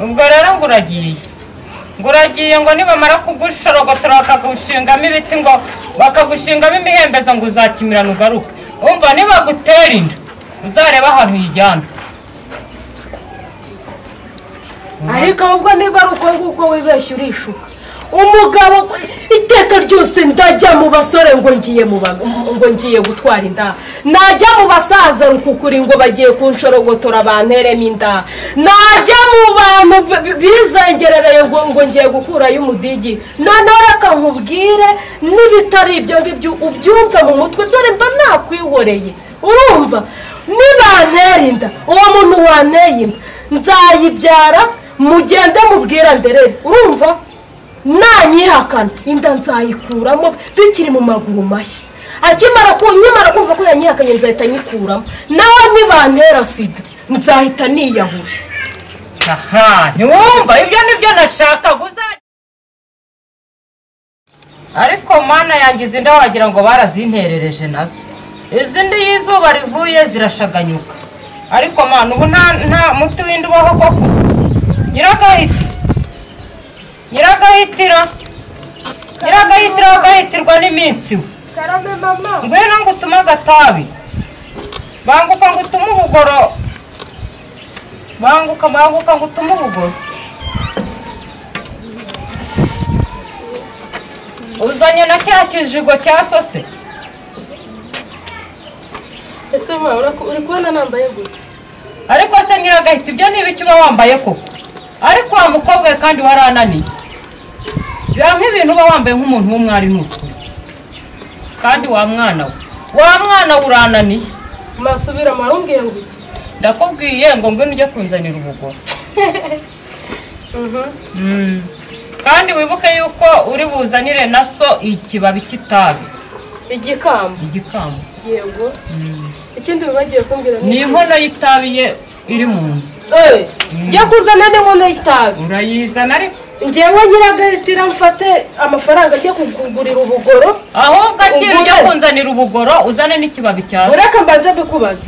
ubwo rero nguragiye ngo nibamara kugushorogotora bakagushingamo ibiti ngo bakagushingamo imihembezo ngo uzakimirana ugaruke. Umva nibagutera inda uzareba ahantu yijyana. ariko ubwo niba ari uko wibeshye urishuka. Umugabo iteka ryose ndajya mu basore ngo ngiye gutwara inda, najya mu basaza rukukuri ngo bagiye kunshorogotora banteremo inda, najya mu bantu bizengerereye ngo ngiye gukurayo umudigi. Noneho reka nkubwire n'ibitari ibyo ngibyo ubyumva mu mutwe, dore mba nakwihoreye. Urumva nibantera inda uwo muntu wanteye inda nzayibyara, mugende mubwira nderere. Urumva nanyihakana inda nzayikuramo bikiri mu maguru mashya. Akimara kumva ko yanyihakanye nzahita nyikuramo, nawe nibantera sida nzahita niyahura. Aha ntiwumva ibyo nibyo nashaka guza. Ariko mana yangize inda wagira ngo barazinterereje nazo. Izindi y'izuba rivuye zirashaganyuka. Ariko mana ubu nta muti w'indi ubaho koko. Nyiragahitira agahitirwa n'iminsi we. Karame mama, Ngwino ngo utume agatabi. Banguka ngo utume ubugoro. Banguka ngo utume ubugoro. Uzanye na cya kijigo cya sose. ese mama uri kubona nambaye gute? Ariko se Nyiragahita ibyo ni ibiki uba wambaye koko? Ariko wa mukobwa kandi warananiye. Bya nk'ibintu uba wambaye nk'umuntu w'umwari n'ukuri. Kandi wa mwana urananiye. Masubira marumbwiye ngo iki? Ndakubwiye ngo ngwino ujye kunzanira ubugoro. Kandi wibuke yuko uri buzanire na so ikibabi kitabi. Igikamba. Yego. Ikindi bibagiye kumbwira ni inkono y'itabi ye iri mu nzu. Njya kuzana n'inkono y'itabi. Urayizana ariko njyewe Nyiragahitira mfate amafaranga ajya kugurira ubugoro. Ahubwo akiri ujya kunzanira ubugoro uzane n'ikibabi cyawe. Ureka mbanze mbikubaza.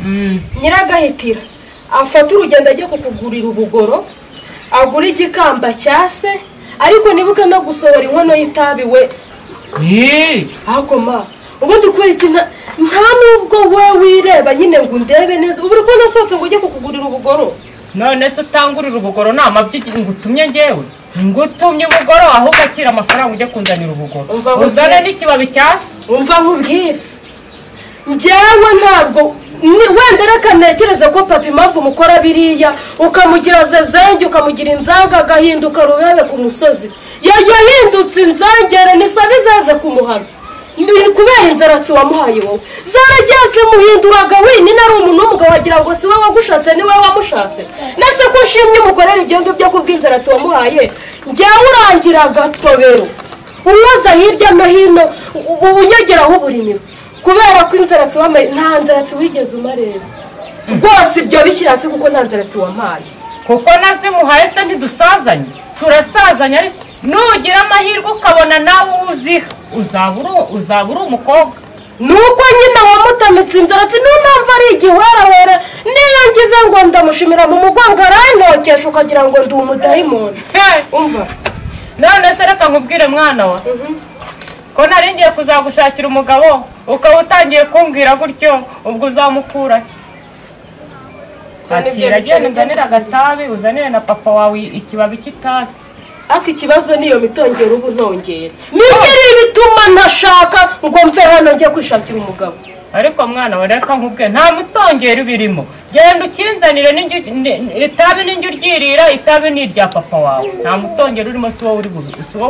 Nyiragahitira afata urugendo ajya kukugurira ubugoro, agura igikamba cyase, ariko nibuke no gusohora inkono y'itabi we. Ahubwo ma ubundi kubera iki nta nubwo we wireba nyine ngo ndebe neza ubu uri kubona sohotse ngo ujye kukugurira ubugoro. None se utangurira ubugoro nta mabyi ngutumye njyewe ngutumye ubugoro, ahubwo akira amafaranga ujye kunzanira ubugoro uzane n'ikibabi cyase. Umva nkubwire njyewe ntabwo wenda reka ntekereza ko papa impamvu mukora biriya ukamugira zezenge ukamugira inzanga agahinduka rubebe ku musozi, yahindutse inzangere nisabe zaze kumuhana kubera inzaratsi wamuhaye wowe zarageze muhinduraga wini nari umuntu w'umugabo wagira ngo si we wagushatse ni we wamushatse. Nase ko nshimye umukorera ibyo ngibyo kubw'inzaratsi wamuhaye njyewe urangira agatobero unoza hirya no hino unyegeraho uburimiro kubera ko inzaratsi wamaye nta nzaratsi wigeze umareba rwose ibyo bishyira hasi kuko nta nzaratsi wampaye. Kuko nazimuhaye se ntidusazanye turasazanye, ariko nugira amahirwe ukabona nawe uziha uzaba uri umukobwa. Nuko nyine wamutamitse inzaratsi niyo mpamvu ari igihwerahwere, niyo ngize ngo ndamushimira mu mugongo arantokesha ukagira ngo ndi umudayimoni. Umva none se reka nkubwire mwana wa ko nari ngiye kuzagushakira umugabo ukaba utangiye kumbwira gutyo, ubwo uzamukura atira agenda uzanire agatabi uzanire na papa wawe ikibabi cy'itabi. Ariko ikibazo niyo mitongero ubu ntongera nigeri bituma ntashaka ngo mve hano njye kwishakira umugabo. Ariko mwana wa reka nkubwe nta mutongero birimo, genda ukinzanire itabi n'injye uryirira, itabi ni irya papa wawe, nta mutongero urimo, si wowe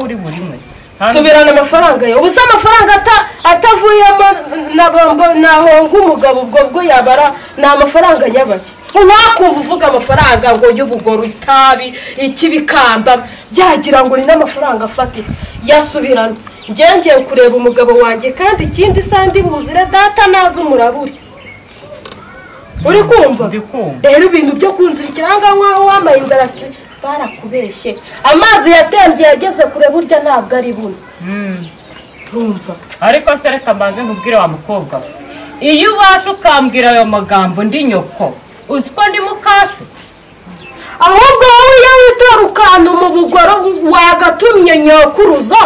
uri burimwe. Subirana amafaranga yawe ubusa amafaranga atavuyemo naho ng'umugabo ubwo yabara ni amafaranga nyabaki. Wakumva uvuga amafaranga ngo y'ubugoro itabi ikibikamba byagira ngo ni n'amafaranga afatika yasubirana. Ngiye kureba umugabo wanjye kandi ikindi sandi buzire data nazo umuraburi. Uri kumva? Rero ibintu byo kunzirikira nkaho wambaye inzaratsi barakubeshye. Amazi yatembye yageze kure burya ntabwo ari buno. Urumva? Ariko se reka mbanze nkubwire wa mukobwa, iyo ubasha ukambwira ayo magambo ndi nyoko uziko ndi mukase. Ahubwo wowe witorukana mu bugoro wagatumye nyakuruza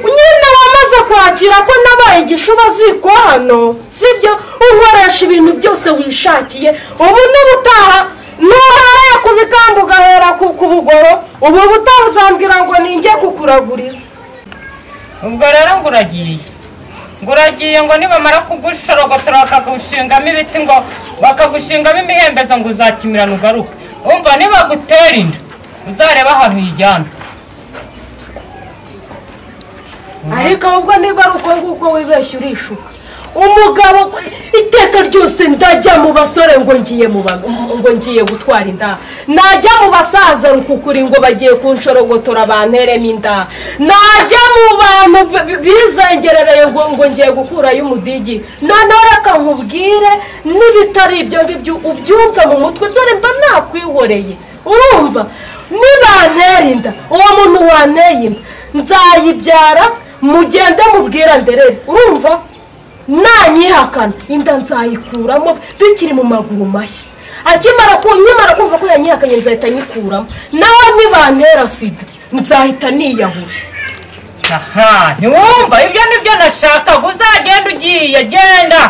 nyine wamaze kwakira ko nabaye igishuba ziko hano sibyo unkoresha ibintu byose wishakiye ubu n'ubutaha nuhara ku bikambu ugahera ku bugoro ubu butaha uzambwira ngo ninjye kukuraguriza ubwo rero nguragiye ngo nibamara kugushorogotora bakagushingamo ibiti ngo bakagushingamo imihembezo ngo uzakimirana ugaruke umva nibagutera inda uzareba ahantu yijyana ariko ahubwo niba ari uko nguko wibeshye urishuka umugabo iteka ryose ndajya mu basore ngo ngiye gutwara inda najya mu basaza rukukuri ngo bagiye kunshorogotora banteremo inda najya mu bantu bizengerereye ngo ngiye gukurayo umudigi noneho reka nkubwire n'ibitari ibyo ngibyo ubyumva mu mutwe dore mba nakwihoreye urumva nibantera inda uwo muntu wanteye inda nzayibyara mugende mubwira nderere urumva nanyihakana inda nzayikuramo bikiri mu maguru mashya akimara kumva ko yanyihakanye nzahita nyikuramo nawe nibantera sida nzahita niyahura aha ntiwumva ibyo nibyo nashakaga uzagenda ugiye genda